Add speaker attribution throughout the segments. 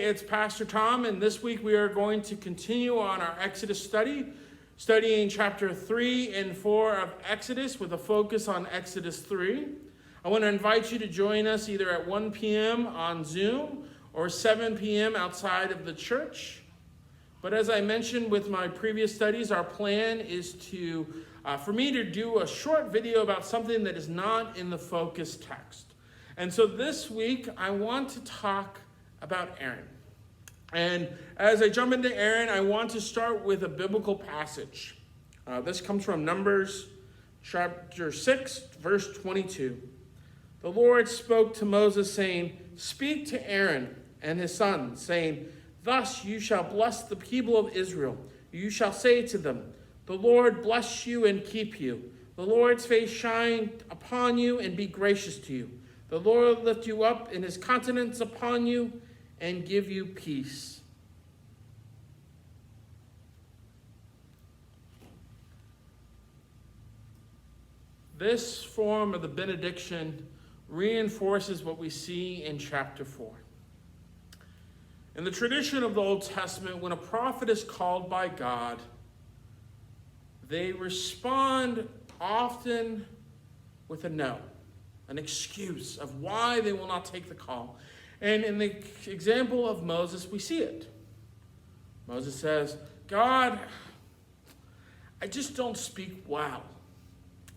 Speaker 1: it's Pastor Tom, and this week we are going to continue on our Exodus study, studying chapter 3 and 4 of Exodus with a focus on Exodus 3. I want to invite you to join us either at 1 p.m. on Zoom or 7 p.m. outside of the church. But as I mentioned with my previous studies, our plan is for me to do a short video about something that is not in the focus text. And so this week, I want to talk about Aaron. And as I jump into Aaron, I want to start with a biblical passage. This comes from Numbers chapter 6, verse 22. The Lord spoke to Moses, saying, "Speak to Aaron and his sons, saying, Thus you shall bless the people of Israel. You shall say to them, The Lord bless you and keep you. The Lord's face shine upon you and be gracious to you. The Lord lift you up in his countenance upon you and give you peace." This form of the benediction reinforces what we see in chapter 4. In the tradition of the Old Testament, when a prophet is called by God, they respond often with a no, an excuse of why they will not take the call. And in the example of Moses, we see it. Moses says, "God, I just don't speak well."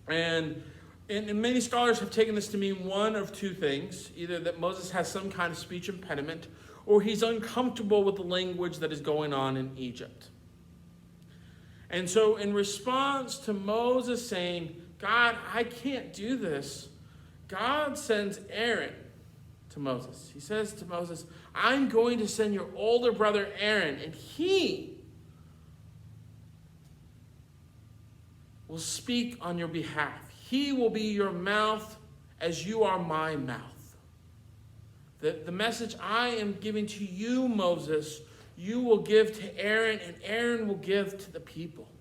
Speaker 1: And many scholars have taken this to mean one of two things: either that Moses has some kind of speech impediment, or he's uncomfortable with the language that is going on in Egypt. And so in response to Moses saying, "God, I can't do this," God sends Aaron to Moses. He says to Moses, "I'm going to send your older brother Aaron, and he will speak on your behalf. He will be your mouth as you are my mouth. The message I am giving to you, Moses, you will give to Aaron, and Aaron will give to the people."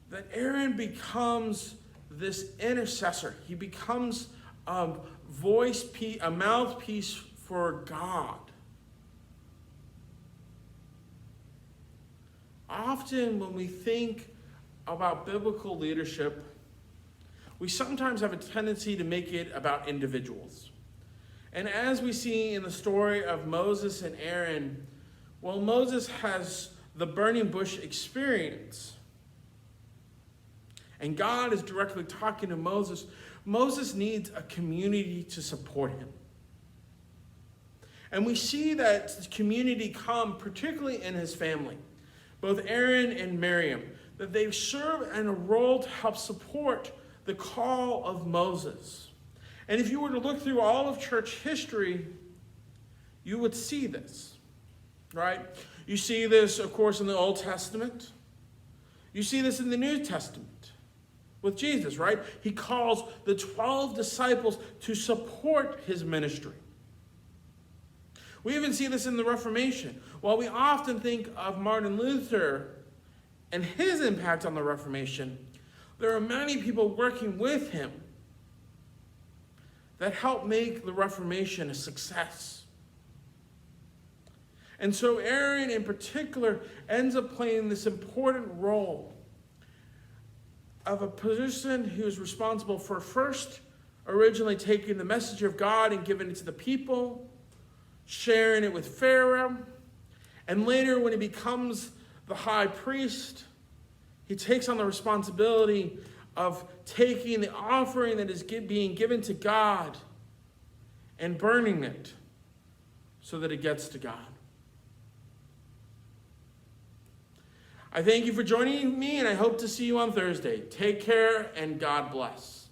Speaker 1: That Aaron becomes this intercessor. He becomes a mouthpiece for God. Often when we think about biblical leadership, we sometimes have a tendency to make it about individuals. And as we see in the story of Moses and Aaron, well, Moses has the burning bush experience. And God is directly talking to Moses. Moses needs a community to support him. And we see that community come particularly in his family, both Aaron and Miriam, that they serve in a role to help support the call of Moses. And if you were to look through all of church history, you would see this, right? You see this, of course, in the Old Testament. You see this in the New Testament with Jesus, right? He calls the 12 disciples to support his ministry. We even see this in the Reformation. While we often think of Martin Luther and his impact on the Reformation, there are many people working with him that helped make the Reformation a success. And so Aaron in particular ends up playing this important role of a person who is responsible for first originally taking the message of God and giving it to the people, sharing it with Pharaoh, and later when he becomes the high priest, he takes on the responsibility of taking the offering that is being given to God and burning it so that it gets to God. I thank you for joining me, and I hope to see you on Thursday. Take care, and God bless.